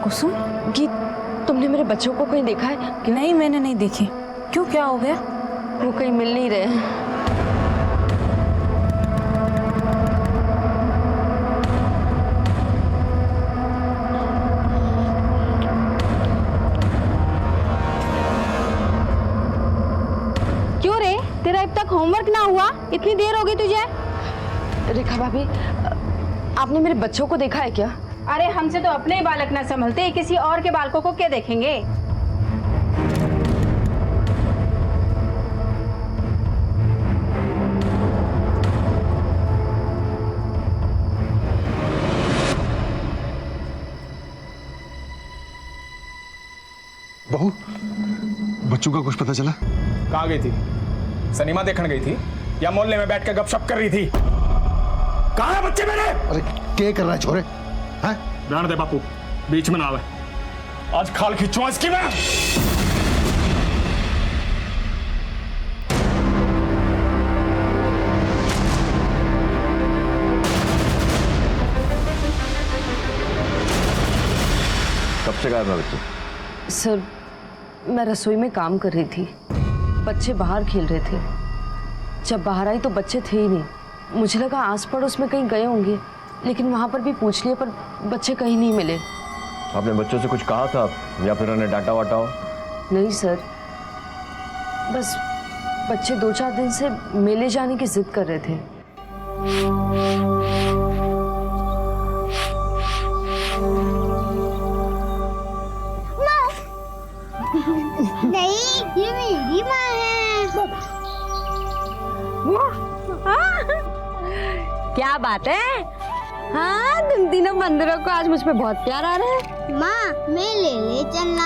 कुसुम? गीत, तुमने मेरे बच्चों को कहीं देखा है? नहीं, मैंने नहीं देखे। क्यों, क्या हो गया? वो कहीं मिल नहीं रहे हैं। क्यों रे, तेरा अब तक होमवर्क ना हुआ? इतनी देर हो गई तुझे? रेखा भाभी, आपने मेरे बच्चों को देखा है क्या? अरे हमसे तो अपने ही बालक ना संभलते, किसी और के बालकों को क्या देखेंगे? बहू, बच्चों का कुछ पता चला? कहाँ गई थी? सिनेमा देखने गई थी या मोहल्ले में बैठ के गपशप कर रही थी? कहाँ है बच्चे मेरे? अरे क्या कर रहा है छोरे? हैं? रहने दे बापू, बीच में ना आवे। आज खाल खींचूं इसकी मैं। कब से गायब है बच्चे? सर, मैं रसोई में काम कर रही थी, बच्चे बाहर खेल रहे थे। जब बाहर आई तो बच्चे थे ही नहीं। मुझे लगा आस पड़ोस में कहीं गए होंगे, लेकिन वहाँ पर भी पूछ लिया पर बच्चे कहीं नहीं मिले। आपने बच्चों से कुछ कहा था या फिर उन्हें डांटा वाटा हो? नहीं सर, बस बच्चे 2-4 दिन से मेले जाने की जिद कर रहे थे। नहीं, ये मेरी माँ है। क्या बात है? हाँ, तुम तीनों बंदरों को आज मुझ पे बहुत प्यार आ रहा है। माँ, मेले ले चलना,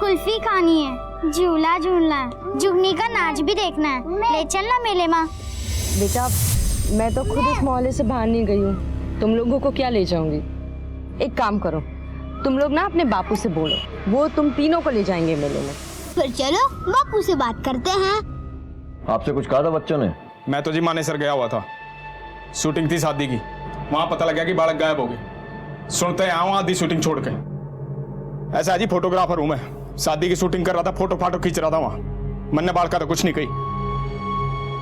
कुल्फी खानी है, झूला झूलना है, जुगनी का नाच भी देखना है। ले चलना मेले माँ। बेटा, मैं तो खुद इस मोहल्ले से बाहर नहीं गई हूँ, तुम लोगों को क्या ले जाऊंगी? एक काम करो, तुम लोग ना अपने बापू से बोलो, वो तुम तीनों को ले जाएंगे मेले में। फिर चलो बापू से बात करते हैं। आपसे कुछ कहा था बच्चों ने? मैं तो जी मानेसर गया हुआ था, शूटिंग थी शादी की। वहां पता लगा कि बालक गायब हो गए। सुनते आऊँ आधी शूटिंग छोड़ के। ऐसा जी फोटोग्राफर हूं मैं, शादी की शूटिंग कर रहा था, फोटो फाटो खींच रहा था वहां। मन ने बाल का तो कुछ नहीं कही।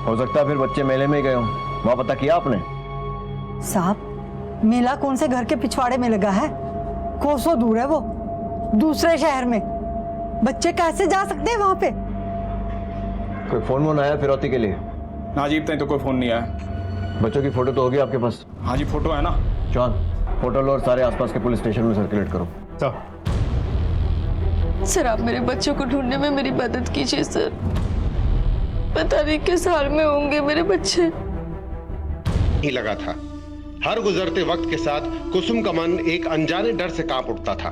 हो सकता है फिर बच्चे मेले में ही गए हों। वहां पता किया आपने? साहब, मेला कौन से घर के पिछवाड़े में लगा है? कोसों दूर है वो, दूसरे शहर में। बच्चे कैसे जा सकते हैं वहां पे? कोई फोन वोन आया फिरौती के लिए? ना जी, इतना तो कोई फोन नहीं आया। बच्चों की फोटो तो होगी आपके पास? हाँ जी, फोटो है ना। जॉन, फोटो लो और सारे आसपास के पुलिस स्टेशन में सर्कुलेट करो। सर, आप मेरे बच्चों को ढूंढने में मेरी मदद कीजिए सर। पता नहीं किस हाल में होंगे मेरे बच्चे। ही लगा था। हर गुजरते वक्त के साथ कुसुम का मन एक अनजाने डर से कांप उठता था।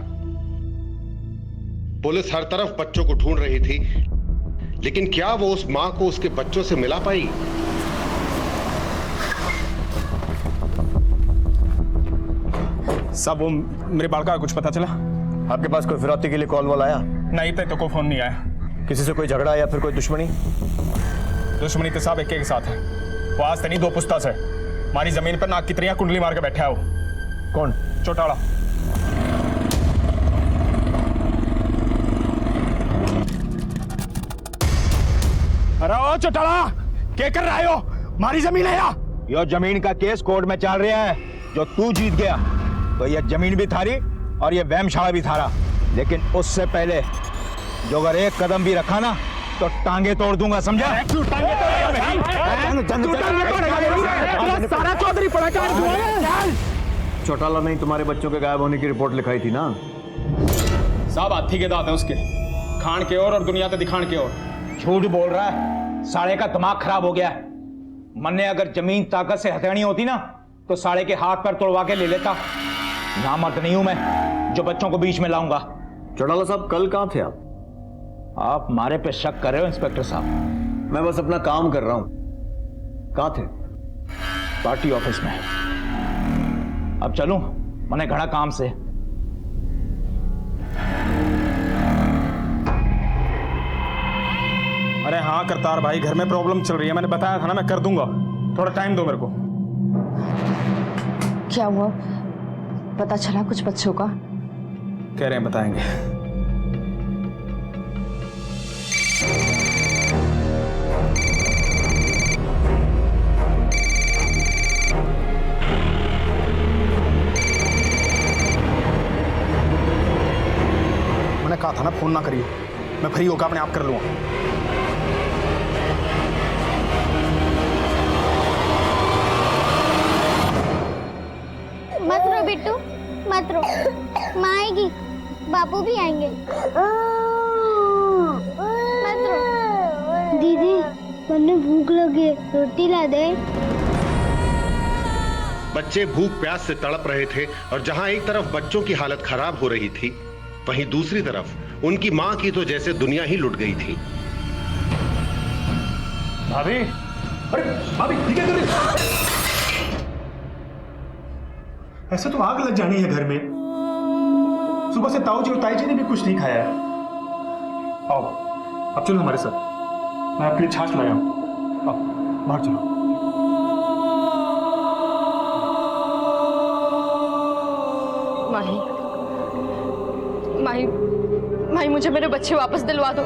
पुलिस हर तरफ बच्चों को ढूंढ रही थी, लेकिन क्या वो उस मां को उसके बच्चों से मिला पाई? सब वो मेरे बालका का कुछ पता चला? आपके पास कोई फिरौती के लिए कॉल वॉल आया? नहीं, तो कोई फोन नहीं आया। किसी से कोई झगड़ा या फिर कोई दुश्मनी? दुश्मनी तो सब एक के साथ है। वो आज तक नहीं, 2 पुस्ता से हमारी जमीन पर नाक की तरह कुंडली मार के बैठा है। वो कौन? चौटाला। अरे ओ चौटाला, क्या कर रहा हो? हमारी जमीन है या? यो जमीन का केस कोर्ट में चल रहा है। जो तू जीत गया तो ये जमीन भी थारी और ये वहमशाला भी थारा। लेकिन उससे पहले जो अगर एक कदम भी रखा ना तो टांगे तोड़ दूंगा, समझा? सारा चौधरी पड़ा। चौटाला नहीं तुम्हारे बच्चों के गायब होने की रिपोर्ट लिखाई थी ना? साहब हाथी के दांत हैं उसके, खान के और दुनिया तो दिखान के और। झूठ बोल रहा है, साले का दिमाग खराब हो गया है। मन ने अगर जमीन ताकत से हथियानी होती ना तो साले के हाथ पर तोड़वा के ले लेता। नामर्द नहीं हूं मैं जो बच्चों को बीच में लाऊंगा। चौटाला साहब, कल कहां थे आप? आप मारे पे शक कर रहे हो इंस्पेक्टर साहब? मैं बस अपना काम कर रहा हूं। कहां थे? पार्टी ऑफिस में। अब चलूं, मैंने घड़ा काम से। अरे हाँ करतार भाई, घर में प्रॉब्लम चल रही है। मैंने बताया था ना, मैं कर दूंगा, थोड़ा टाइम दो मेरे को। क्या हुआ? पता चला कुछ बच्चों का? कह रहे हैं बताएंगे। मैंने कहा था ना फोन ना करिए, मैं फ्री होकर अपने आप कर लूंगा। मत रो बिट्टू, मत रो, माँ आएगी, बापू भी आएंगे। मत रो। दीदी, मुझे भूख लगी है, रोटी ला दे। बच्चे भूख प्यास से तड़प रहे थे और जहां एक तरफ बच्चों की हालत खराब हो रही थी, वहीं दूसरी तरफ उनकी मां की तो जैसे दुनिया ही लुट गई थी। भाभी, अरे भाभी ठीक है, ऐसे तो आग लग जानी है घर में। सुबह से ताऊ जी और ताई जी ने भी कुछ नहीं खाया है। आओ अब चलो हमारे साथ, मैं आपके लिए छाछ लाया हूं। आओ बाहर चलो। माही, माही, माही, मुझे मेरे बच्चे वापस दिलवा दो।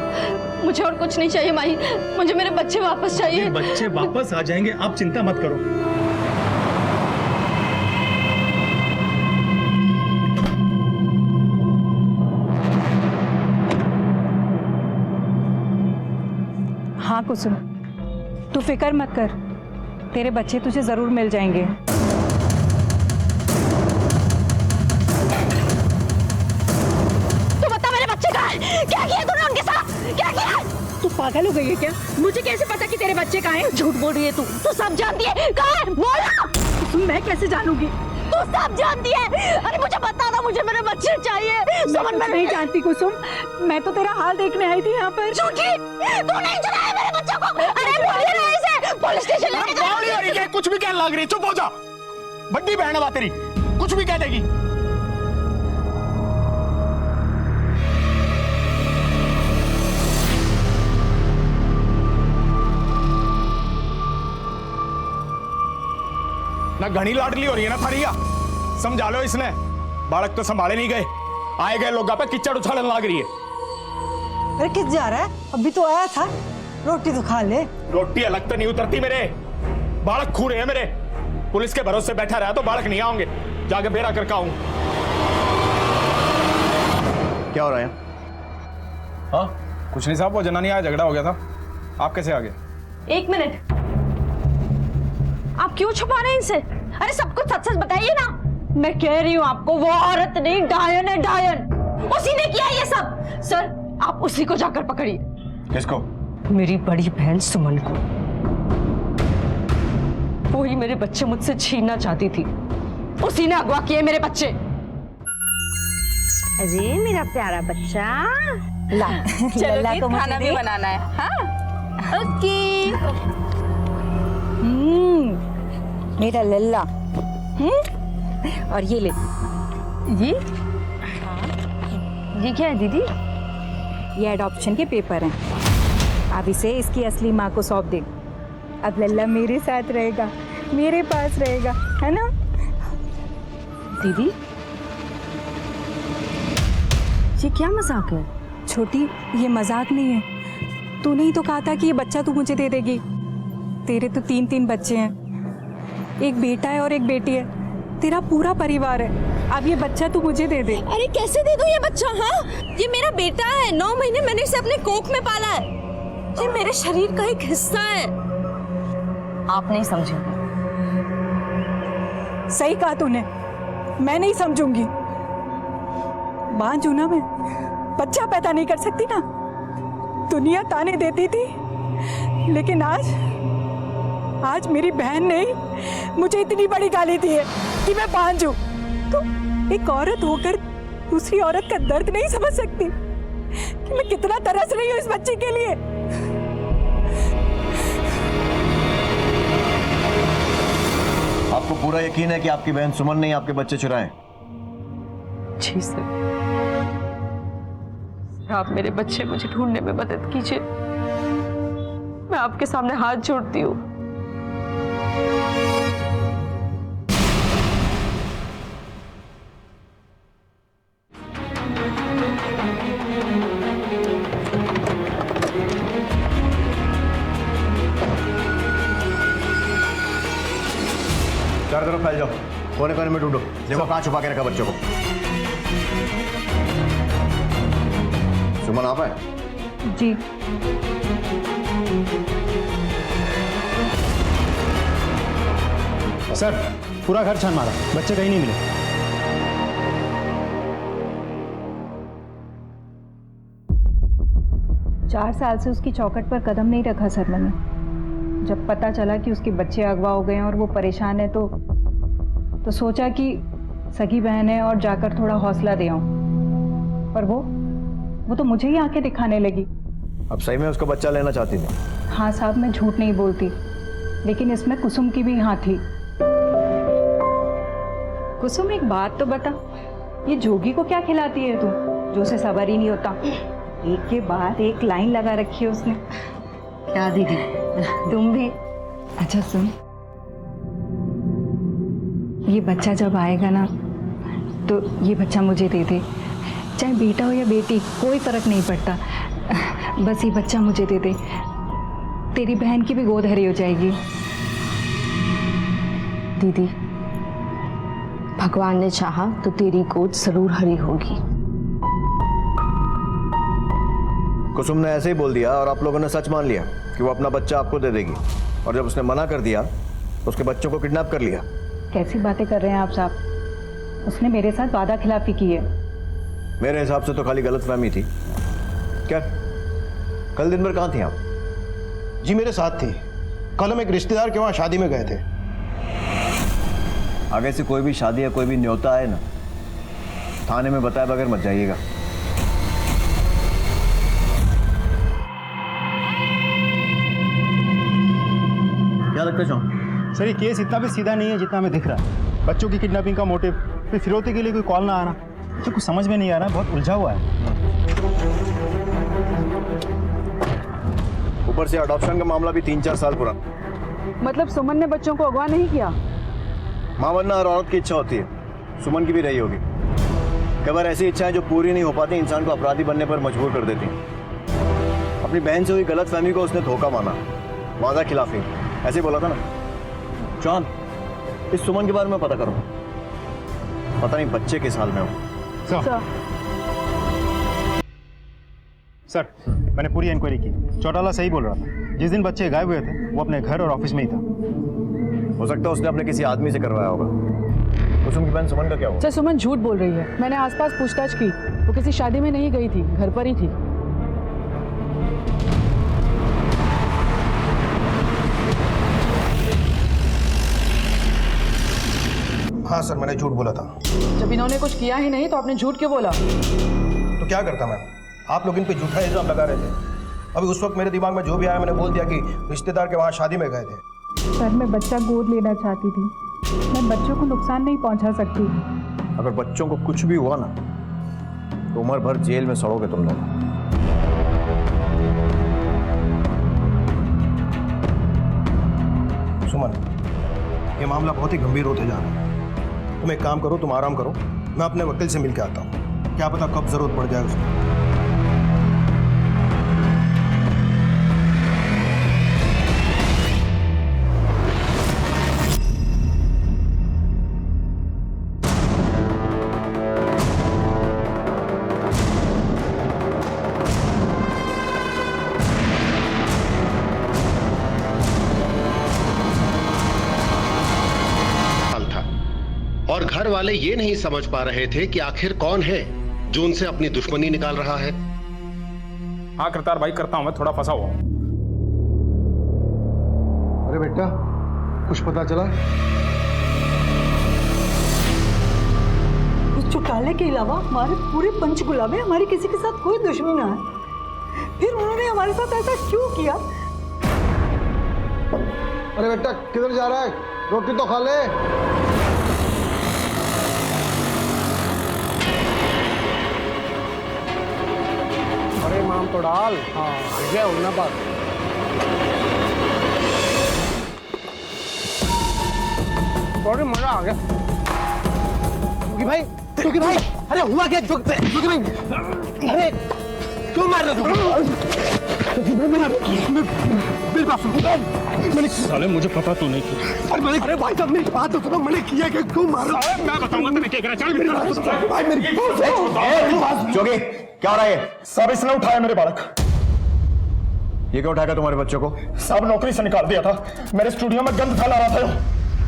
मुझे और कुछ नहीं चाहिए माही, मुझे मेरे बच्चे वापस चाहिए। बच्चे वापस आ जाएंगे, आप चिंता मत करो। हाँ कुसुम, तू फिक्र मत कर, तेरे बच्चे तुझे जरूर मिल जाएंगे। तू बता मेरे बच्चे कहाँ हैं? क्या किया तूने उनके साथ? क्या किया? तू पागल हो गई है क्या? मुझे कैसे पता कि तेरे बच्चे कहाँ हैं? झूठ बोल रही है तू सब जानती है। कहाँ है? बोल। मैं कैसे जानूंगी? तू सब जानती है। अरे मुझे बता ना, मुझे मेरे बच्चे चाहिए। समझ में नहीं जानती कुसुम, मैं तो तेरा हाल देखने आई थी यहाँ पर। झूठी, तू नहीं चुराया मेरे बच्चों को। अरे बोलिए ना इसे, पुलिस स्टेशन लेके जाओ। कुछ भी कहने लग रही, चुप हो जा। बड्डी बहन है बात तेरी, कुछ भी कह देगी। ना घनी लाडली हो रही है ना थारी, समझा लो इसने। बालक तो संभाले नहीं गए, आए गए लोग पे किचड़ उछालन लग रही है। अरे किस जा रहा है? अभी तो आया था, रोटी तो खा ले। रोटी अलग तो नहीं उतरती मेरे, बालक खू रहे हैं मेरे। पुलिस के भरोसे बैठा रहा तो बालक नहीं आऊंगे, जाके बेरा करके आऊं। क्या हो रहा है? हाँ कुछ नहीं साहब, वो जनानी आया, झगड़ा हो गया था। आप कैसे आ गए? एक मिनट, आप क्यों छुपा रहे हैं इनसे? अरे सब कुछ सच सच बताइए ना। मैं कह रही हूँ आपको, वो औरत नहीं, डायन है, डायन। उसी ने किया ये सब। सर आप उसी को जाकर पकड़िए। किसको? मेरी बड़ी बहन सुमन को। वो ही मेरे बच्चे मुझसे छीनना चाहती थी, उसी ने अगवा किए मेरे बच्चे। अरे मेरा प्यारा बच्चा, ला लल्ला को खाना भी बनाना है। हाँ ओके। मेरा लल्ला। और ये ले, ये क्या है दीदी? ये एडॉप्शन के पेपर हैं। अब इसे इसकी असली माँ को सौंप दे। अब लल्ला मेरे साथ रहेगा, मेरे पास रहेगा, है ना? दीदी ये क्या मजाक है? छोटी, ये मजाक नहीं है। तूने ही तो कहा था कि ये बच्चा तू मुझे दे देगी। तेरे तो 3 बच्चे हैं, एक बेटा है और एक बेटी है, तेरा पूरा परिवार है। अब ये बच्चा तू मुझे दे दे। अरे कैसे दे दूं ये बच्चा? हाँ ये मेरा बेटा है, 9 महीने मैंने इसे अपने कोख में पाला है। ये मेरे शरीर का एक हिस्सा है। आप नहीं समझे। सही कहा तूने, मैं नहीं समझूंगी। बांझ हूं ना मैं, बच्चा पैदा नहीं कर सकती ना। दुनिया ताने देती थी, लेकिन आज मेरी बहन ने मुझे इतनी बड़ी गाली दी है कि मैं बांझ हूं। तो एक औरत होकर दूसरी औरत का दर्द नहीं समझ सकती कि मैं कितना तरस रही हूं इस बच्चे के लिए। आपको पूरा यकीन है कि आपकी बहन सुमन ने आपके बच्चे चुराए? जी सर, आप मेरे बच्चे मुझे ढूंढने में मदद कीजिए। मैं आपके सामने हाथ जोड़ती हूँ। चारों तरफ फैल जाओ, कोने कोने में ढूंढो, देखो कहाँ छुपा के रखा बच्चों को। सुमन आप है? जी। सर पूरा घर छान मारा, बच्चे कहीं नहीं मिले। 4 साल से उसकी चौखट पर कदम नहीं रखा सर मैंने। जब पता चला कि उसके बच्चे अगवा हो गए हैं और वो परेशान है तो सोचा कि सगी बहन है और जाकर थोड़ा हौसला दे आऊं। पर वो तो मुझे ही आंखें दिखाने लगी। अब सही में उसका बच्चा लेना चाहती थी? हाँ साहब, मैं झूठ नहीं बोलती, लेकिन इसमें कुसुम की भी हाँ थी। कुसुम एक बात तो बता, ये जोगी को क्या खिलाती है तू, जो उसे सबर ही नहीं होता? एक के बाद एक लाइन लगा रखी है उसने। क्या दीदी? तुम भी। अच्छा सुन, ये बच्चा जब आएगा ना तो ये बच्चा मुझे दे दे, चाहे बेटा हो या बेटी, कोई फर्क नहीं पड़ता। बस ये बच्चा मुझे दे दे, तेरी बहन की भी गोद हरी हो जाएगी। दीदी, भगवान ने चाहा तो तेरी गोद जरूर हरी होगी। कुसुम ने ऐसे ही बोल दिया और आप लोगों ने सच मान लिया कि वो अपना बच्चा आपको दे देगी, और जब उसने मना कर दिया तो उसके बच्चों को किडनैप कर लिया। कैसी बातें कर रहे हैं आप साहब? उसने मेरे साथ वादा खिलाफी की है। मेरे हिसाब से तो खाली गलतफहमी थी। क्या कल दिन भर कहाँ थी आप? जी मेरे साथ थी, कल हम एक रिश्तेदार के वहाँ शादी में गए थे। आगे से कोई भी शादी या कोई भी न्योता आए ना, थाने में बताए बगैर मत जाइएगा। क्या लगता है? सर ये केस इतना भी सीधा नहीं है जितना हमें दिख रहा है। बच्चों की किडनैपिंग का मोटिव, फिर फिरौती के लिए कोई कॉल ना आना, तो कुछ समझ में नहीं आ रहा, बहुत उलझा हुआ है। ऊपर से अडॉप्शन का मामला भी 3-4 साल पुराना। मतलब सुमन ने बच्चों को अगवा नहीं किया? मां बनना हर औरत की इच्छा होती है, सुमन की भी रही होगी। कई बार ऐसी इच्छाएं जो पूरी नहीं हो पाती इंसान को अपराधी बनने पर मजबूर कर देती हैं। अपनी बहन से हुई गलतफहमी को उसने धोखा माना, वादा खिलाफी, ऐसे बोला था ना। चांद, इस सुमन के बारे में पता करो, पता नहीं बच्चे किस हाल में हो। सर मैंने पूरी इंक्वायरी की, चौटाला सही बोल रहा था। जिस दिन बच्चे गायब हुए थे वो अपने घर और ऑफिस में ही था। हो सकता है उसने अपने किसी आदमी से करवाया होगा। कुसुम की बहन सुमन का क्या हुआ? सर सुमन झूठ बोल रही है। मैंने आसपास पूछताछ की, वो किसी शादी में नहीं गई थी, घर पर ही थी। हाँ सर, मैंने झूठ बोला था। जब इन्होंने कुछ किया ही नहीं तो आपने झूठ क्यों बोला? तो क्या करता मैं? आप लोग इन पे झूठा इल्जाम लगा रहे थे। अभी उस वक्त मेरे दिमाग में जो भी आया मैंने बोल दिया कि रिश्तेदार के वहाँ शादी में गए थे। सर मैं बच्चा गोद लेना चाहती थी, मैं बच्चों को नुकसान नहीं पहुंचा सकती। अगर बच्चों को कुछ भी हुआ ना तो उम्र भर जेल में सड़ोगे तुम लोग। सुमन, ये मामला बहुत ही गंभीर होते जा रहा है। तुम एक काम करो, तुम आराम करो, मैं अपने वकील से मिल के आता हूँ। क्या पता कब जरूरत पड़ जाए उसको। और घर वाले ये नहीं समझ पा रहे थे कि आखिर कौन है जो उनसे अपनी दुश्मनी निकाल रहा है। हाँ करतार भाई, करता हूं मैं, थोड़ा फंसा हुआ हूं। अरे बेटा, कुछ पता चला? उस चौटाले के अलावा हमारे पूरे पंचकुला में हमारी किसी के साथ कोई दुश्मनी ना है, फिर उन्होंने हमारे साथ ऐसा क्यों किया? अरे बेटा किधर जा रहा है? रोटी तो खा ले। अरे माम तो डाल। हाँ गया होना बात। बड़ी मजा आ गया। जोगी भाई, अरे हुआ क्या? जोगी भाई, अरे क्यों मार रहे हो? साले मुझे पता तू नहीं किया। अरे भाई साहब मेरी बात तो सुनो, मैंने किया क्या, क्यों मार रहे हो? मैं बताऊंगा तूने क्या करा। चल मेरी बात सुन। भाई मेरी जोगी क्या हो रहा है? सब इसने उठाया मेरे बालक। ये क्या उठाएगा तुम्हारे बच्चों को? सब नौकरी से निकाल दिया था, मेरे स्टूडियो में गंद फैला रहा था।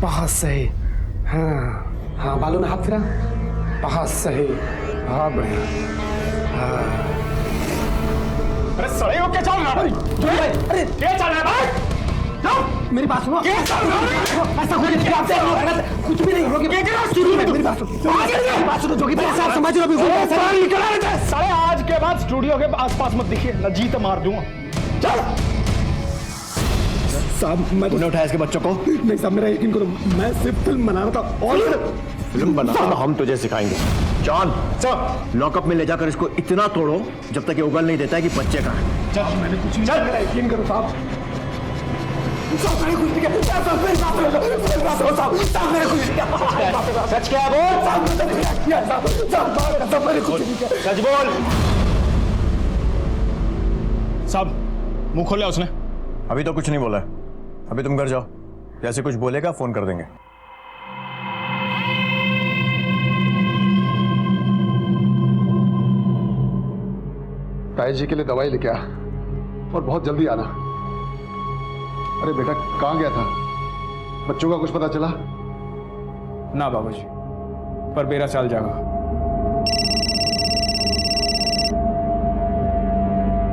बहुत सही। हाँ हाँ, बालों में हाथ फिरा। बहुत सही, बहुत बढ़िया। अरे सड़े हो क्या चल रहा है? अरे क्या चल रहा है भाई? मेरी बात सुनो। क्या चल रहा है? ऐसा कुछ भी नहीं होगी। मेरी बात सुनो जोगी भाई, ऐसा समझ लो। साले आज के बाद स्टूडियो के आसपास मत दिखिए, न जीत मार दूंगा। चल साहब मैं तूने उठाया इसके बच्चों को? नहीं साहब, मेरा यकीन करो, मैं सिर्फ फिल्म बना रहा था। और फिल्म बनाना हम तुझे सिखाएंगे। जॉन सर, लॉकअप में ले जाकर इसको इतना तोड़ो जब तक ये उगल नहीं देता है कि बच्चे कहाँ हैं। चल मैंने कुछ नहीं, मेरा यकीन करो साहब। साहब मैंने कुछ नहीं किया। साहब मेरी बात सुनो, मेरी बात सुनो साहब। साहब मैंने कुछ नहीं किया। सच क्या बोल? साहब मैंने कुछ नहीं किया। साहब मैंने कुछ नहीं किया। सच बोल। साहब मुंह खोला उसने। अभी तो कुछ नहीं बोला है, अभी तुम घर जाओ, जैसे कुछ बोलेगा फोन कर देंगे। ताई जी के लिए दवाई लेके आ और बहुत जल्दी आना। अरे बेटा कहाँ गया था? बच्चों का कुछ पता चला? ना बाबूजी, पर मेरा चल जाएगा।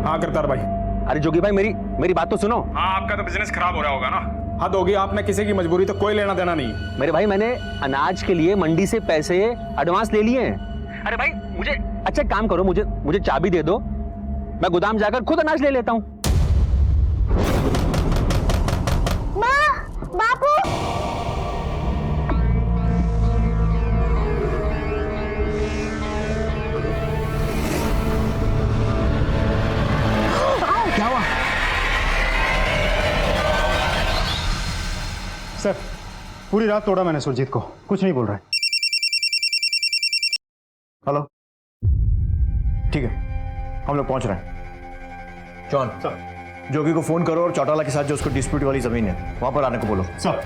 हाँ करतार भाई। अरे जोगी भाई मेरी बात तो सुनो। हाँ आपका तो बिजनेस खराब हो रहा होगा ना। हद होगी, आपने किसी की मजबूरी तो कोई लेना देना नहीं। मेरे भाई मैंने अनाज के लिए मंडी से पैसे एडवांस ले लिए हैं। अरे भाई मुझे अच्छा काम करो, मुझे चाबी दे दो, मैं गोदाम जाकर खुद अनाज ले लेता हूँ। माँ, बापू। क्या हुआ? सर पूरी रात तोड़ा मैंने सुरजीत को, कुछ नहीं बोल रहा है। हेलो, ठीक है हम लोग पहुंच रहे हैं। जॉन सर, जोगी को फोन करो और चौटाला के साथ जो उसको डिस्प्यूट वाली जमीन है वहां पर आने को बोलो। सर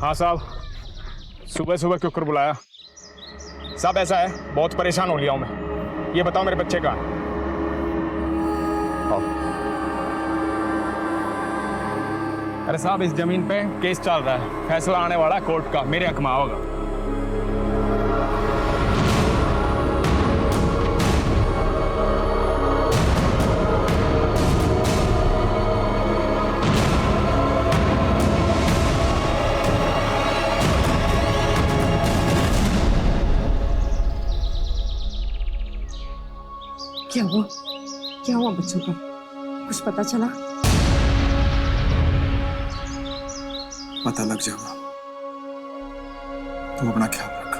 हाँ साहब, सुबह सुबह क्यों कर बुलाया? साहब ऐसा है, बहुत परेशान हो लिया हूं मैं। ये बताओ मेरे बच्चे का। अरे साहब इस जमीन पे केस चल रहा है, फैसला आने वाला है कोर्ट का, मेरे हक में होगा। क्या हुआ बच्चों का? कुछ पता चला? पता लग जाएगा। तुम अपना ख्याल रख।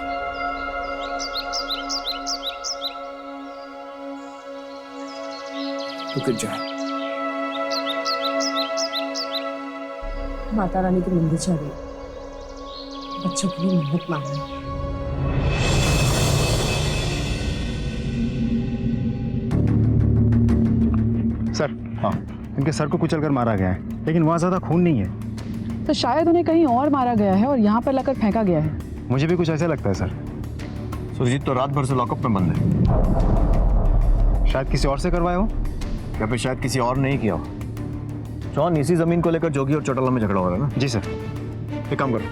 तू किट जा। माता रानी के मंदिर चल रही, बच्चों के लिए मन्नत मांगनी। सर हाँ, इनके सर को कुचल कर मारा गया है, लेकिन वहाँ ज्यादा खून नहीं है। तो शायद उन्हें कहीं और मारा गया है और यहाँ पर लाकर फेंका गया है। मुझे भी कुछ ऐसा लगता है सर। सुरजीत तो रात भर से लॉकअप में बंद है। शायद किसी और से करवाए हो, या फिर शायद किसी और नहीं किया हो। जॉन, इसी जमीन को लेकर जोगी और चौटाला में झगड़ा हो रहा है ना? जी सर। एक काम करो,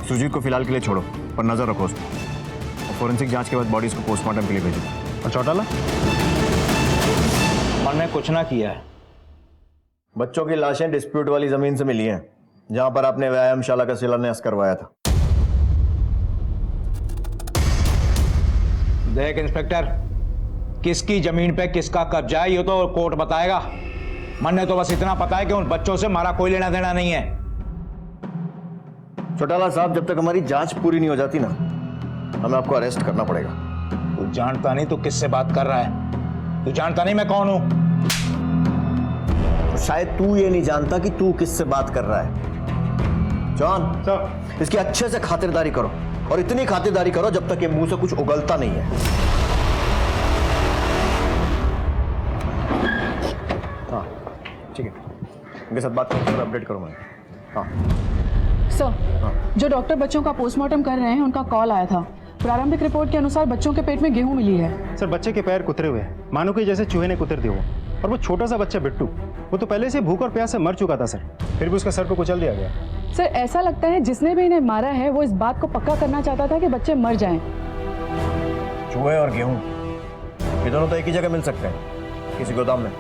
सुरजीत को फिलहाल के लिए छोड़ो, पर नजर रखो उसको, और फोरेंसिक जांच के बाद बॉडीज को पोस्टमार्टम के लिए भेजो। और चौटाला? मैंने कुछ ना किया है। बच्चों की लाशें डिस्प्यूट वाली जमीन से मिली हैं, जहां पर आपने व्यायामशाला का शिलान्यास करवाया था। देख इंस्पेक्टर, किसकी जमीन पे किसका कब्जा है ये तो कोर्ट बताएगा। मैंने तो बस इतना पता है कि उन बच्चों से हमारा कोई लेना देना नहीं है। चौटाला साहब, जब तक हमारी जांच पूरी नहीं हो जाती ना, हमें आपको अरेस्ट करना पड़ेगा। जानता नहीं तू किससे बात कर रहा है? तू जानता नहीं मैं कौन हूं? तो शायद तू ये नहीं जानता कि तू किससे बात कर रहा है। जॉन सर, इसकी अच्छे से खातिरदारी करो, और इतनी खातिरदारी करो जब तक ये मुंह से कुछ उगलता नहीं है। हाँ ठीक है, इनके साथ बात करके अपडेट करो मैं। हाँ सर, जो डॉक्टर बच्चों का पोस्टमार्टम कर रहे हैं उनका कॉल आया था। प्रारंभिक रिपोर्ट के अनुसार बच्चों के पेट में गेहूं मिली है। सर बच्चे के पैर कुतरे हुए हैं, मानो कि जैसे चूहे ने कुतर दिए हो। और वो छोटा सा बच्चा बिट्टू, वो तो पहले से भूख और प्यास से मर चुका था सर, फिर भी उसका सर को कुचल दिया गया। सर ऐसा लगता है जिसने भी इन्हें मारा है वो इस बात को पक्का करना चाहता था कि बच्चे मर जाएं। चूहे और गेहूं ये दोनों तो एक ही जगह मिल सकते हैं, किसी गोदाम में।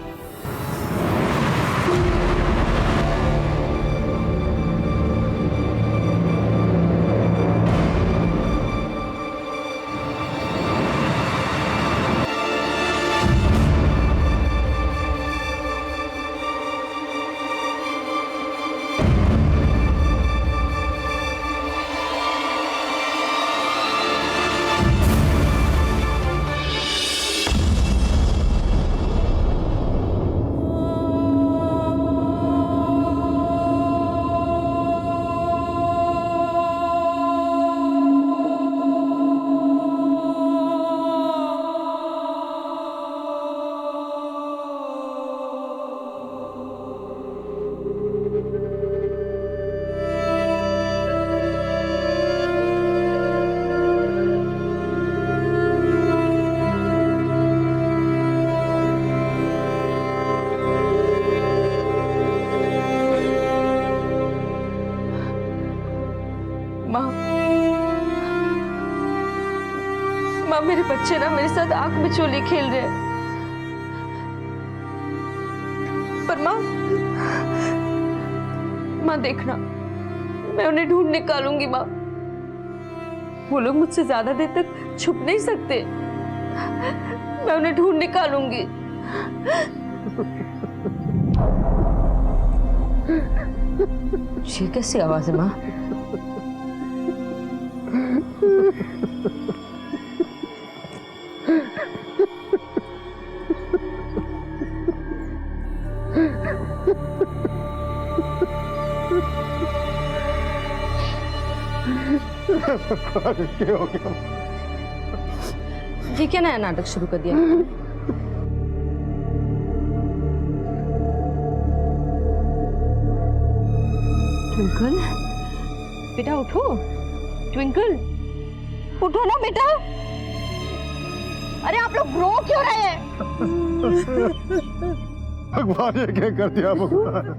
माँ, मेरे बच्चे ना मेरे साथ आंख में चोली खेल रहे हैं। पर माँ देखना, मैं उन्हें ढूंढ निकालूंगी माँ। वो लोग मुझसे ज्यादा देर तक छुप नहीं सकते। मैं उन्हें ढूंढ निकालूंगी। ये कैसी आवाज है माँ? क्या हो गया? ये क्या नया नाटक शुरू कर दिया? ट्विंकल, बेटा उठो। ट्विंकल, उठो ना बेटा। अरे आप लोग रो क्यों रहे हैं? भगवान, ये क्या कर दिया भगवान?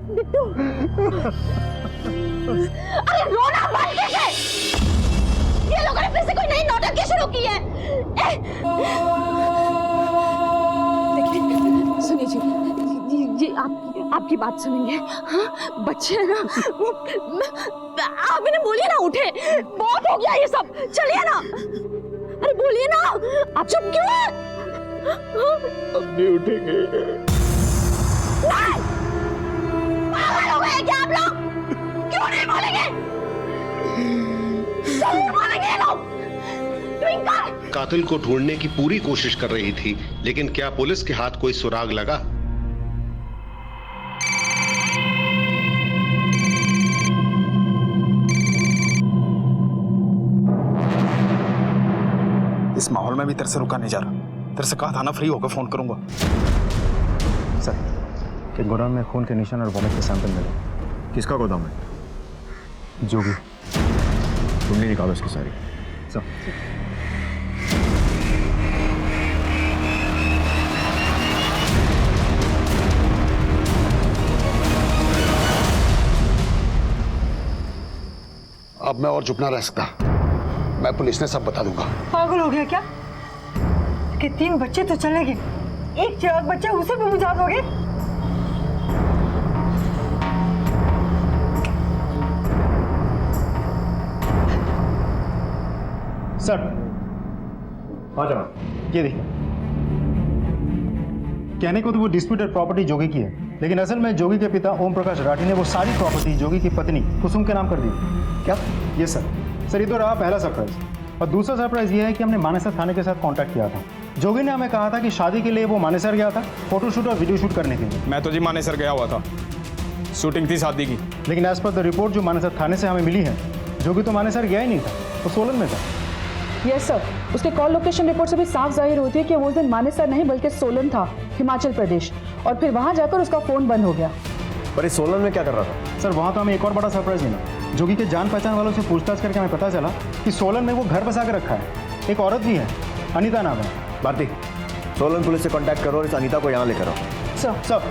बिट्टू, अरे रोना बंद कीजिए। ये लोगों ने फिर से कोई नई नौटंकी शुरू की है। देखिए, सुनिए जी, ये आपकी बात सुनेंगे। हाँ, बच्चे है ना, आप इन्हें बोलिए ना उठे। बहुत हो गया ये सब, चलिए ना। अरे बोलिए ना, आप चुप क्यों हैं? अब नहीं उठेंगे। पागल हो गए क्या आप लोग? क्यों नहीं बोलेंगे? नहीं बोलेंगे लोग। ट्विंकल, कातिल को ढूंढने की पूरी कोशिश कर रही थी, लेकिन क्या पुलिस के हाथ कोई सुराग लगा? इस माहौल में भी तेरे से रुका नहीं जा रहा। तेरे से कहा था ना फ्री होकर फोन करूंगा। सर, एक गोदाम में खून के निशान और वॉमिट के सैंपल मिले। किसका गोदाम है? जोगी। तुमने निकालो इसकी सारी। सर, अब मैं और चुप ना रह सकता। मैं पुलिस ने सब बता दूंगा। पागल हो गया क्या? कि 3 बच्चे तो चले गए, एक चिराग बच्चा, उसे भी बुझा दोगे? सर, आ जाओ। ये देखिए, कहने को तो वो डिस्प्यूटेड प्रॉपर्टी जोगी की है, लेकिन असल में जोगी के पिता ओम प्रकाश राठी ने वो सारी प्रॉपर्टी जोगी की पत्नी कुसुम के नाम कर दी। क्या? ये सर, ये तो रहा पहला सरप्राइज। और दूसरा सरप्राइज ये है कि हमने मानेसर थाने के साथ कांटेक्ट किया था। जोगी ने हमें कहा था कि शादी के लिए वो मानेसर गया था फोटोशूट और वीडियो शूट करने के लिए। मैं तो जी मानेसर गया हुआ था, शूटिंग थी शादी की। लेकिन एज पर द रिपोर्ट जो मानेसर थाने से हमें मिली है, जोगी तो मानेसर गया ही नहीं था, वो सोलन में था। यस सर, उसके कॉल लोकेशन रिपोर्ट से भी साफ जाहिर होती है कि वो उस दिन मानेसर नहीं बल्कि सोलन था, हिमाचल प्रदेश, और फिर वहां जाकर उसका फोन बंद हो गया। पर इस सोलन में क्या कर रहा था? सर वहाँ तो हमें एक और बड़ा सरप्राइज मिला। जोगी के जान पहचान वालों से पूछताछ करके हमें पता चला कि सोलन में वो घर बसा के रखा है। एक औरत भी है, अनीता नाम है। भारती, सोलन पुलिस से कांटेक्ट करो और इस अनीता को यहाँ लेकर आओ। सब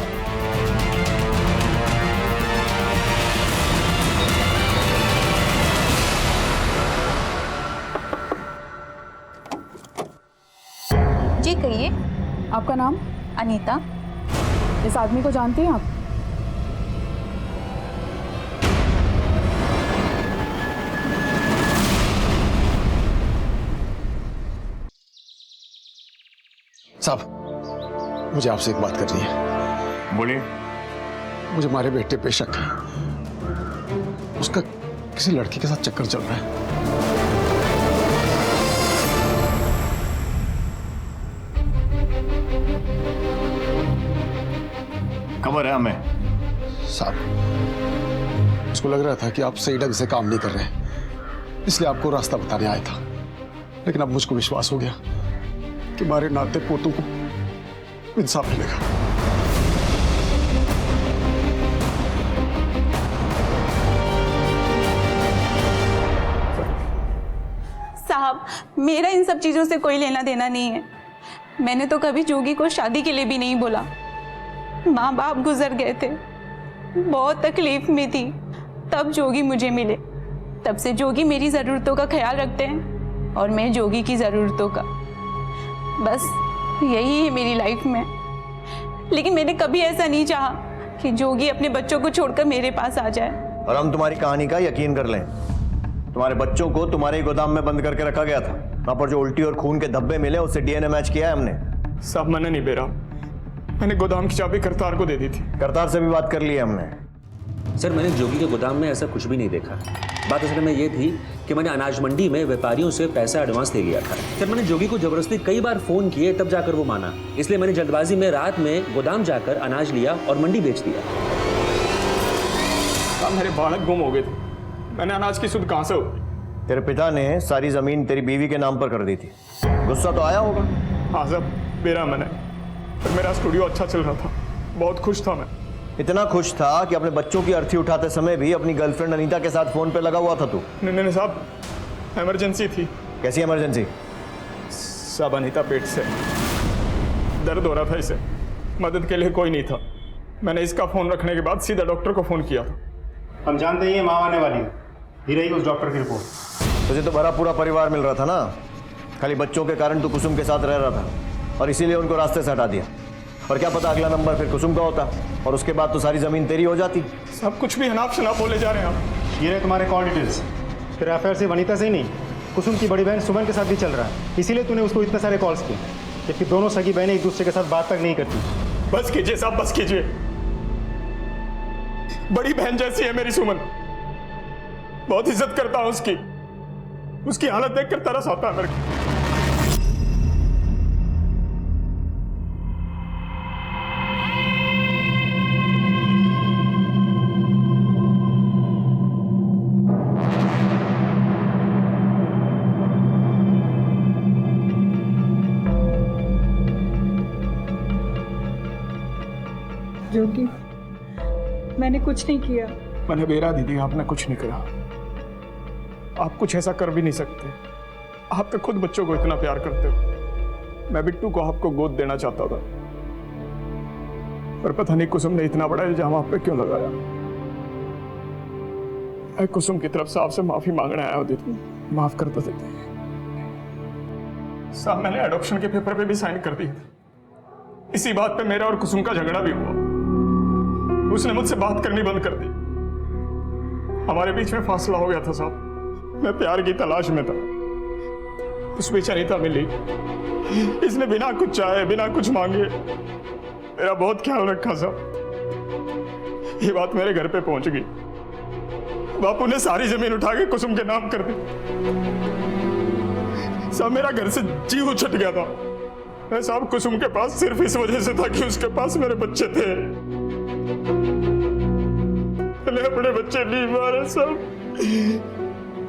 जी कहिए। आपका नाम? अनीता। इस आदमी को जानती हैं आप? साहब, मुझे आपसे एक बात करनी है। बोलिए। मुझे हमारे बेटे पे शक है, उसका किसी लड़की के साथ चक्कर चल रहा है। खबर है हमें? साहब, उसको लग रहा था कि आप सही ढंग से काम नहीं कर रहे, इसलिए आपको रास्ता बताने आया था। लेकिन अब मुझको विश्वास हो गया कि हमारे नाते पोतों को इंसाफ मिलेगा। साहब, मेरा इन सब चीजों से कोई लेना देना नहीं है। मैंने तो कभी जोगी को शादी के लिए भी नहीं बोला। माँ बाप गुजर गए थे, बहुत तकलीफ में थी, तब जोगी मुझे मिले। तब से जोगी मेरी ज़रूरतों का ख्याल रखते हैं और मैं जोगी की ज़रूरतों का। बस यही है मेरी लाइफ में। लेकिन मैंने कभी ऐसा नहीं चाहा कि जोगी अपने बच्चों को छोड़कर मेरे पास आ जाए। और हम तुम्हारी कहानी का यकीन कर लें। तुम्हारे बच्चों को तुम्हारे ही गोदाम में बंद करके रखा गया था। वहां पर जो उल्टी और खून के धब्बे मिले उससे डीएनए मैच किया है हमने। साहब मैंने नहीं बेरा, मैंने गोदाम की चाबी करतार को दे दी थी। करतार से भी बात कर ली है हमने। सर मैंने जोगी के गोदाम में ऐसा कुछ भी नहीं देखा। बात असल में ये थी कि मैंने अनाज मंडी में व्यापारियों से पैसा एडवांस ले लिया था। सर मैंने जोगी को जबरदस्ती कई बार फोन किए तब जाकर वो माना, इसलिए मैंने जल्दबाजी में रात में गोदाम जाकर अनाज लिया और मंडी बेच दिया। साहब मेरे बालक गुम हो गए थे, मैंने अनाज की सुध कहां से हो? तेरे पिता ने सारी जमीन तेरी बीवी के नाम पर कर दी थी, गुस्सा तो आया होगा। हाँ साहब, बेरा मैंने, मेरा स्टूडियो अच्छा चल रहा था, बहुत खुश था मैं। इतना खुश था कि अपने बच्चों की अर्थी उठाते समय भी अपनी गर्लफ्रेंड अनीता के साथ फोन पे लगा हुआ था तू। नहीं साहब, इमरजेंसी थी। कैसी इमरजेंसी? साहब अनीता पेट से दर्द हो रहा था, इसे मदद के लिए कोई नहीं था। मैंने इसका फोन रखने के बाद सीधा डॉक्टर को फोन किया था। हम जानते ही माँ आने वाली है, ही रही उस डॉक्टर की रिपोर्ट। तुझे तो भरा पूरा परिवार मिल रहा था ना, खाली बच्चों के कारण तू कुसुम के साथ रह रहा था और इसीलिए उनको रास्ते से हटा दिया। और क्या पता अगला नंबर फिर कुसुम का होता और उसके बाद तो सारी जमीन तेरी हो जाती। सब कुछ भी अनाप शनाप बोले जा रहे हैं आप। ये रहे तुम्हारे कॉल डिटेल्स। तेरा अफेयर सिर्फ अनीता से ही नहीं, कुसुम की बड़ी बहन सुमन के साथ भी चल रहा है, इसीलिए तूने उसको इतने सारे कॉल्स किए, जबकि दोनों सगी बहनें एक दूसरे के साथ बात तक नहीं करती। बस कीजिए साहब, बस कीजिए। बड़ी बहन जैसी है मेरी सुमन, बहुत इज्जत करता हूं उसकी। उसकी हालत देखकर तरस आता है मेरे को। जोगी, मैंने कुछ नहीं किया। मैंने बेरा दीदी, आपने कुछ नहीं करा। आप कुछ ऐसा कर भी नहीं सकते। आप तो खुद बच्चों को इतना प्यार करते हो। मैं बिट्टू को आपको गोद देना चाहता था, पर पता नहीं कुसुम ने इतना बड़ा इल्जाम आप पे क्यों लगाया। मैं कुसुम की तरफ से आपसे माफी मांगने आया हूं दीदी, माफ कर दो दीदी। साहब मैंने एडॉप्शन के पेपर पे भी साइन कर दिए थे। इसी बात पे मेरा और कुसुम का झगड़ा भी हुआ। उसने मुझसे बात करनी बंद कर दी, हमारे बीच में फासला हो गया था साहब। मैं प्यार की तलाश में था, उस बीच अनीता मिली। इसने बिना कुछ चाहे, बिना कुछ मांगे मेरा बहुत ख्याल रखा साहब। ये बात मेरे घर पे पहुंच गई। बापू ने सारी जमीन उठा के कुसुम के नाम कर दी। साहब मेरा घर से जीव छट गया था। मैं साहब कुसुम के पास सिर्फ इस वजह से था कि उसके पास मेरे बच्चे थे। मैंने अपने बच्चे नहीं मारे साहब,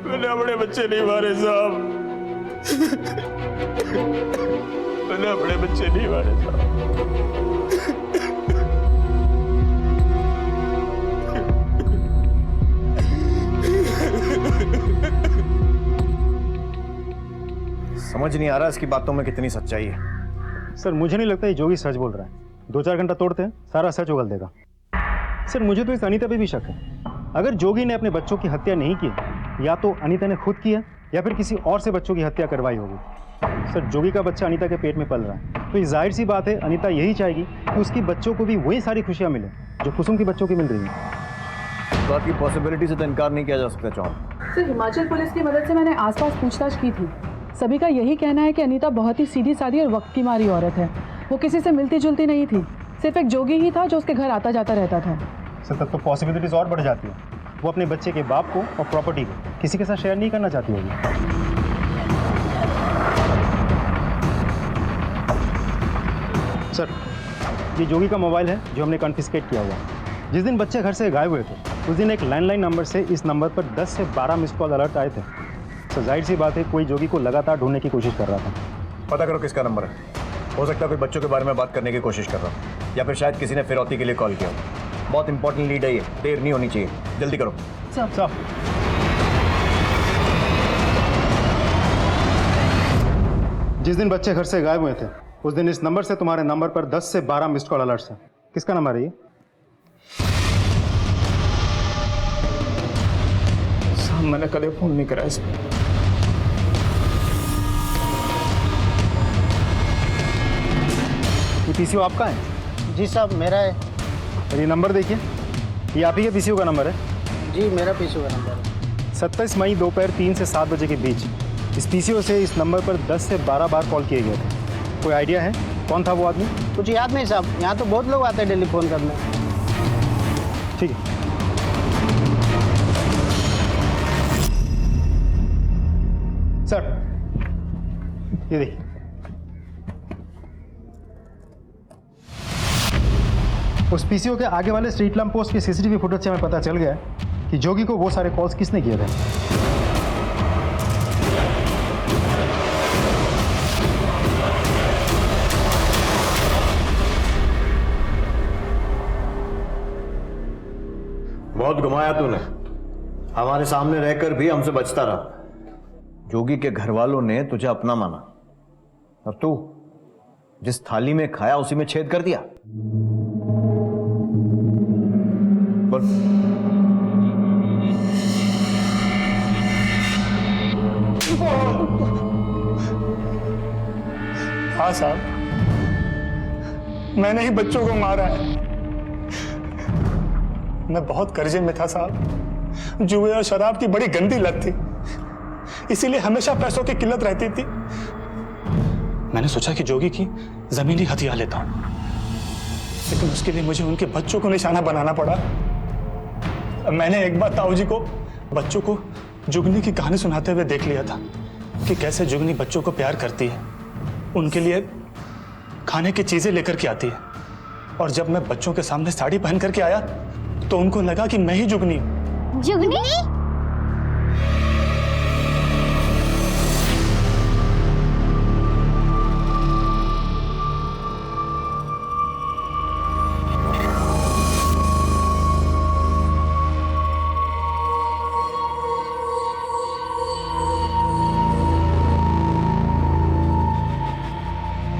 मैंने अपने बच्चे नहीं मारे साहब, मैंने अपने बच्चे नहीं मारे साहब। समझ नहीं आ रहा इसकी बातों में कितनी सच्चाई है। सर मुझे नहीं लगता ये जोगी सच बोल रहा है। 2-4 घंटा तोड़ते हैं, सारा सच उगल देगा। सर मुझे तो इस अनीता पे भी शक है। अगर जोगी ने अपने बच्चों की हत्या नहीं की, या तो अनीता ने खुद किया या फिर किसी और से बच्चों की हत्या करवाई होगी। सर जोगी का बच्चा अनीता के पेट में पल रहा है, तो ये जाहिर सी बात है अनीता यही चाहेगी कि उसकी बच्चों को भी वही सारी खुशियाँ मिले जो कुसुम की बच्चों की मिल रही है। इस बात की पॉसिबिलिटी से तो इनकार नहीं किया जा सकता चौहान। सर हिमाचल पुलिस की मदद से मैंने आसपास पूछताछ की थी। सभी का यही कहना है कि अनीता बहुत ही सीधी सादी और वक्त की मारी औरत है। वो किसी से मिलती जुलती नहीं थी, सिर्फ एक जोगी ही था जो उसके घर आता जाता रहता था। सर तब तो पॉसिबिलिटीज और बढ़ जाती है। वो अपने बच्चे के बाप को और प्रॉपर्टी को किसी के साथ शेयर नहीं करना चाहती होगी। सर ये जोगी का मोबाइल है जो हमने कॉन्फिस्केट किया हुआ। जिस दिन बच्चे घर से गायब हुए थे उस दिन एक लैंडलाइन नंबर से इस नंबर पर 10 से 12 मिस कॉल अलर्ट आए थे। तो जाहिर सी बात है कोई जोगी को लगातार ढूंढने की कोशिश कर रहा था। पता करो किसका नंबर है। हो सकता है कोई बच्चों के बारे में बात करने की कोशिश कर रहा हो, या फिर शायद किसी ने फिरौती के लिए कॉल किया हो। बहुत इंपॉर्टेंट लीड है ये, देर नहीं होनी चाहिए, जल्दी करो। सब जिस दिन बच्चे घर से गायब हुए थे उस दिन इस नंबर से तुम्हारे नंबर पर 10 से 12 मिस्ड कॉल अलर्ट्स हैं। किसका नंबर है ये? साहब मैंने कभी फोन नहीं करा इस पर। ये पीसीओ आपका है? जी साहब मेरा है। और ये नंबर देखिए, ये आप ही के पीसीओ का नंबर है? जी मेरा पीसीओ का नंबर है। 27 मई दोपहर 3 से 7 बजे के बीच इस पीसीओ से इस नंबर पर 10 से 12 बार कॉल किए गए थे। कोई आइडिया है कौन था वो आदमी? कुछ याद नहीं साहब, यहाँ तो बहुत लोग आते हैं डेली फ़ोन करने। ठीक है। सर ये देखिए, उस पीसीओ के आगे वाले स्ट्रीट लैंप पोस्ट के सीसीटीवी फुटेज से हमें पता चल गया कि जोगी को वो सारे कॉल्स किसने किए थे। बहुत घुमाया तूने, हमारे सामने रहकर भी हमसे बचता रहा। जोगी के घर वालों ने तुझे अपना माना और तू जिस थाली में खाया उसी में छेद कर दिया। बोल। हाँ साहब, मैंने ही बच्चों को मारा है। मैं बहुत कर्जे में था साहब, जुए और शराब की बड़ी गंदी लत थी, इसीलिए हमेशा पैसों की किल्लत रहती थी। मैंने सोचा कि जोगी की जमीन ही हथिया लेता हूं, लेकिन उसके लिए मुझे उनके बच्चों को निशाना बनाना पड़ा। मैंने एक बार ताऊ जी को बच्चों को जुगनी की कहानी सुनाते हुए देख लिया था कि कैसे जुगनी बच्चों को प्यार करती है, उनके लिए खाने की चीजें लेकर के आती है। और जब मैं बच्चों के सामने साड़ी पहन करके आया तो उनको लगा कि मैं ही जुगनी हूं। जुगनी?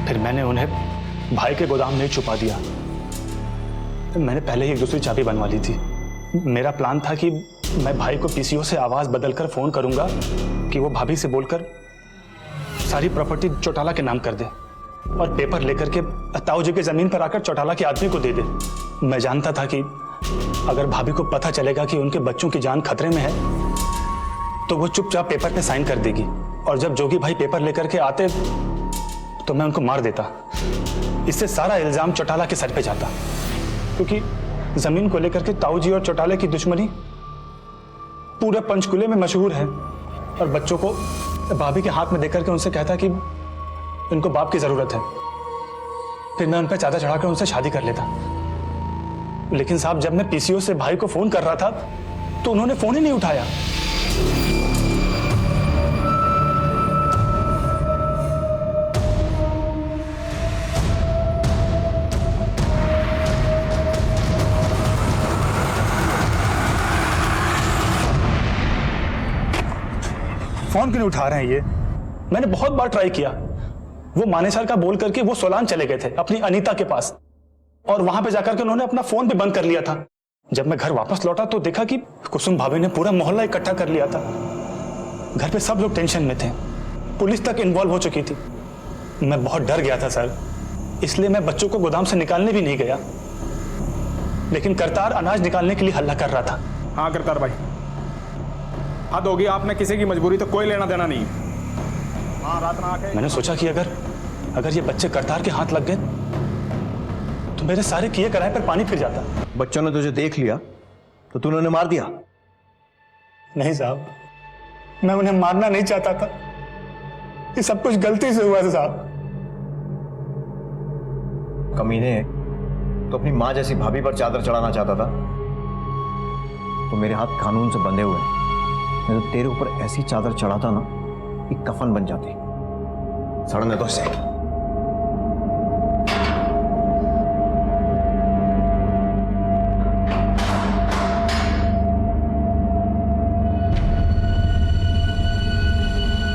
फिर मैंने उन्हें भाई के गोदाम में छुपा दिया। मैंने पहले ही एक दूसरी चाबी बनवा ली थी। मेरा प्लान था कि मैं भाई को पीसीओ से आवाज बदलकर फोन करूंगा कि वो भाभी से बोलकर सारी प्रॉपर्टी चौटाला के नाम कर दे और पेपर लेकर के ताऊ जी की जमीन पर आकर चौटाला के आदमी को दे दे। मैं जानता था कि अगर भाभी को पता चलेगा कि उनके बच्चों की जान खतरे में है तो वो चुपचाप पेपर पे साइन कर देगी, और जब जोगी भाई पेपर लेकर के आते तो मैं उनको मार देता। इससे सारा इल्जाम चौटाला के सर पे जाता, क्योंकि जमीन को लेकर के ताऊ जी और चौटाले की दुश्मनी पूरे पंचकुले में मशहूर है, और बच्चों को भाभी के हाथ में देकर के उनसे कहता कि उनको बाप की जरूरत है, फिर मैं उन पर चादर चढ़ाकर उनसे शादी कर लेता। लेकिन साहब, जब मैं पीसीओ से भाई को फोन कर रहा था तो उन्होंने फोन ही नहीं उठाया। फोन क्यों नहीं उठा रहे हैं ये? मैंने बहुत बार ट्राई किया। वो मानेसर का बोल करके वो सोलान चले गए थे अपनी अनीता के पास, और वहां पे जाकर के उन्होंने अपना फोन भी बंद कर लिया था। जब मैं घर वापस लौटा तो देखा कि कुसुम भाभी ने पूरा मोहल्ला इकट्ठा कर लिया था। घर पे सब लोग टेंशन में थे, पुलिस तक इन्वॉल्व हो चुकी थी। मैं बहुत डर गया था सर, इसलिए मैं बच्चों को गोदाम से निकालने भी नहीं गया। लेकिन करतार अनाज निकालने के लिए हल्ला कर रहा था। हाँ करतार भाई, हद होगी, आपने किसी की मजबूरी तो कोई लेना देना नहीं। हाँ रात में आके मैंने सोचा कि अगर ये बच्चे करतार के हाथ लग गए तो मेरे सारे किए कराए पर पानी फिर जाता। बच्चों ने तुझे देख लिया तो तूने उन्हें मार दिया? नहीं साहब, मैं उन्हें मारना नहीं चाहता था। ये सब कुछ गलती से हुआ था साहब। कमीने, तो अपनी माँ जैसी भाभी पर चादर चढ़ाना चाहता था? तो मेरे हाथ कानून से बंधे हुए हैं। मैं तो तेरे ऊपर ऐसी चादर चढ़ाता ना कि कफन बन जाती। सड़ने दो इसे।